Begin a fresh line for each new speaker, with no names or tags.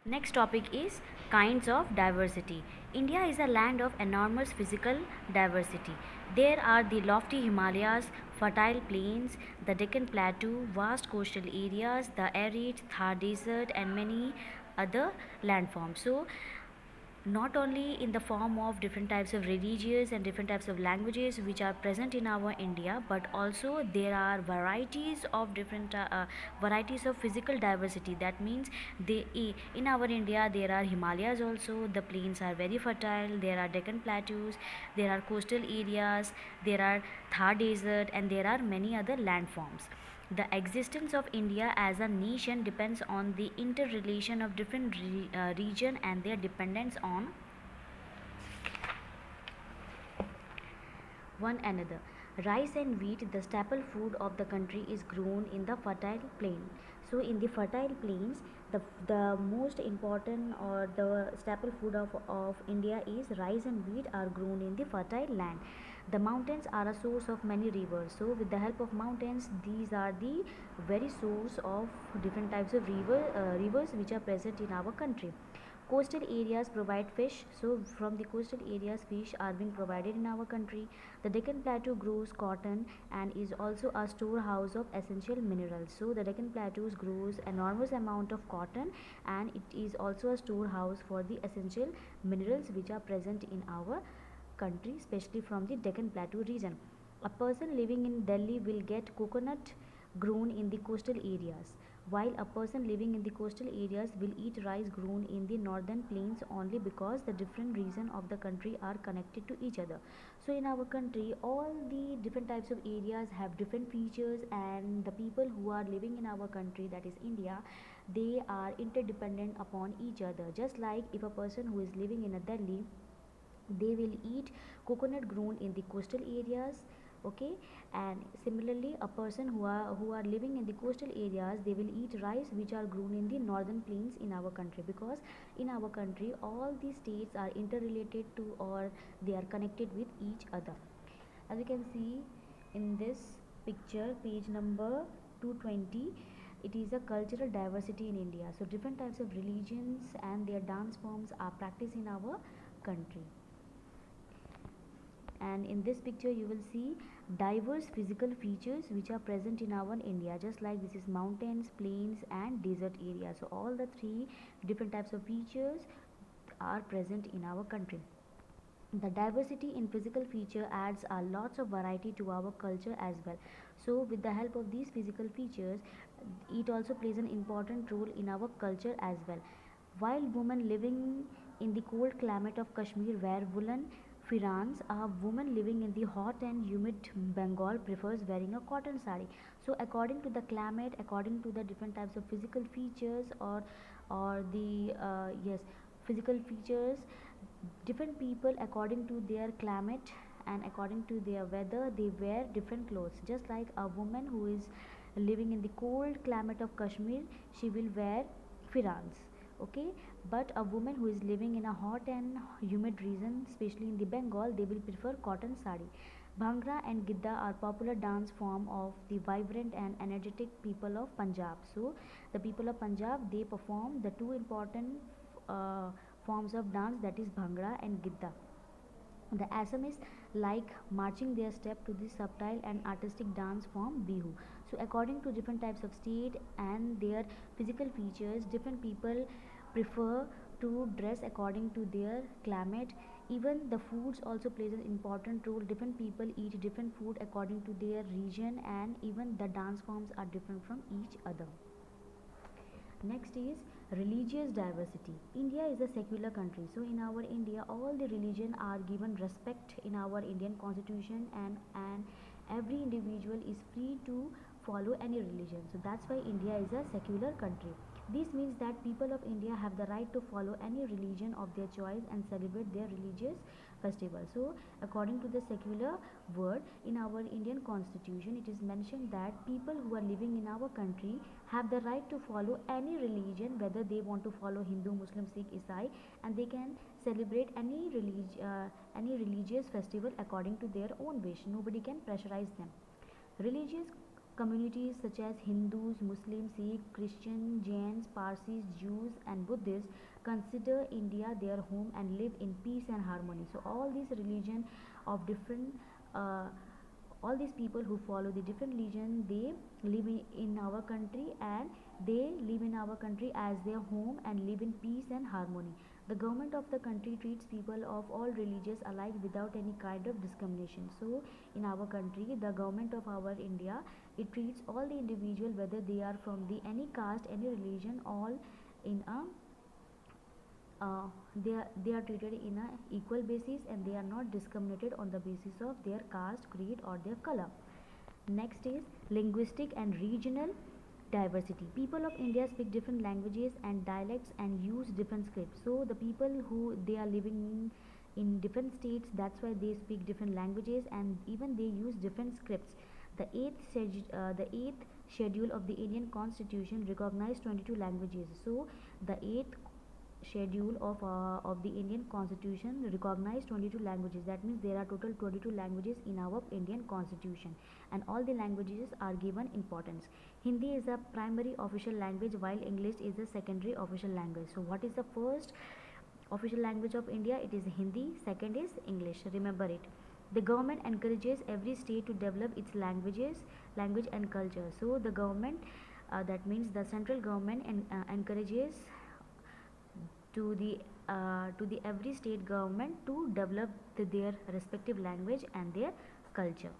Next topic is kinds of diversity. India is a land of enormous physical diversity. There are the lofty Himalayas, fertile plains, the Deccan Plateau, vast coastal areas, the arid Thar Desert, and many other landforms. So, not only in the form of different types of religions and different types of languages which are present in our India, but also there are varieties of different varieties of physical diversity. That means in our India there are Himalayas also, the plains are very fertile, there are Deccan plateaus, there are coastal areas, there are Thar desert, and there are many other landforms. The existence of India as a nation depends on the interrelation of different region and their dependence on one another. Rice and wheat, the staple food of the country, is grown in the fertile plain. So, in the fertile plains, the most important or the staple food of India is rice and wheat are grown in the fertile land. The mountains are a source of many rivers. So, with the help of mountains, these are the very source of different types of rivers which are present in our country. Coastal areas provide fish, so from the coastal areas fish are being provided in our country. The Deccan Plateau grows cotton and is also a storehouse of essential minerals. So the Deccan Plateau grows enormous amount of cotton, and it is also a storehouse for the essential minerals which are present in our country, especially from the Deccan Plateau region. A person living in Delhi will get coconut grown in the coastal areas, while a person living in the coastal areas will eat rice grown in the northern plains only because the different regions of the country are connected to each other. So in our country, all the different types of areas have different features, and the people who are living in our country, that is India, they are interdependent upon each other. Just like if a person who is living in a Delhi, they will eat coconut grown in the coastal areas, okay, and similarly a person who are living in the coastal areas, they will eat rice which are grown in the northern plains in our country, because in our country all these states are interrelated to, or they are connected with each other. As you can see in this picture, page number 220, it is a cultural diversity in India. So different types of religions and their dance forms are practiced in our country. And in this picture you will see diverse physical features which are present in our India, just like this is mountains, plains, and desert areas. So all the three different types of features are present in our country. The diversity in physical feature adds a lots of variety to our culture as well. So with the help of these physical features, it also plays an important role in our culture as well. While women living in the cold climate of Kashmir wear woolen firans, a woman living in the hot and humid Bengal prefers wearing a cotton sari. So according to the climate, according to the different types of physical features, or the yes, physical features, different people according to their climate and according to their weather, they wear different clothes. Just like a woman who is living in the cold climate of Kashmir, she will wear firans, okay, but a woman who is living in a hot and humid region, especially in the Bengal, they will prefer cotton sari. Bhangra and Gidda are popular dance form of the vibrant and energetic people of Punjab. So the people of Punjab, they perform the two important uh, forms of dance, that is Bhangra and Gidda. The Assamese like marching their step to this subtle and artistic dance form Bihu. So according to different types of state and their physical features, different people prefer to dress according to their climate. Even the foods also plays an important role. Different people eat different food according to their region, and even the dance forms are different from each other. Next is religious diversity. India is a secular country, so in our India all the religion are given respect in our Indian constitution, and every individual is free to follow any religion. So that's why India is a secular country. This means that people of India have the right to follow any religion of their choice and celebrate their religious festival. So according to the secular word in our Indian constitution, it is mentioned that people who are living in our country have the right to follow any religion, whether they want to follow Hindu, Muslim, Sikh, Isai, and they can celebrate any religious festival according to their own wish. Nobody can pressurize them. Religious Communities such as Hindus, Muslims, Sikh, Christian, Jains, Parsis, Jews, and Buddhists consider India their home and live in peace and harmony. So all these religion of different uh, all these people who follow the different religion, they live in our country, and they live in our country as their home and live in peace and harmony. The government of the country treats people of all religions alike without any kind of discrimination. So in our country, the government of our India, it treats all the individual, whether they are from the any caste, any religion, all in a uh, they are treated in a equal basis, and they are not discriminated on the basis of their caste, creed, or their color. Next is linguistic and regional diversity. People of India speak different languages and dialects and use different scripts. So the people who they are living in different states, that's why they speak different languages, and even they use different scripts. The eighth schedule of the Indian Constitution recognized 22 languages. So the eighth schedule of the Indian Constitution recognized 22 languages. That means there are total 22 languages in our Indian Constitution, and all the languages are given importance. Hindi is a primary official language, while English is a secondary official language. So what is the first official language of India? It is Hindi. Second is English. Remember it. The government encourages every state to develop its language and culture. So the government, that means the central government, encourages to the every state government to develop their respective language and their culture.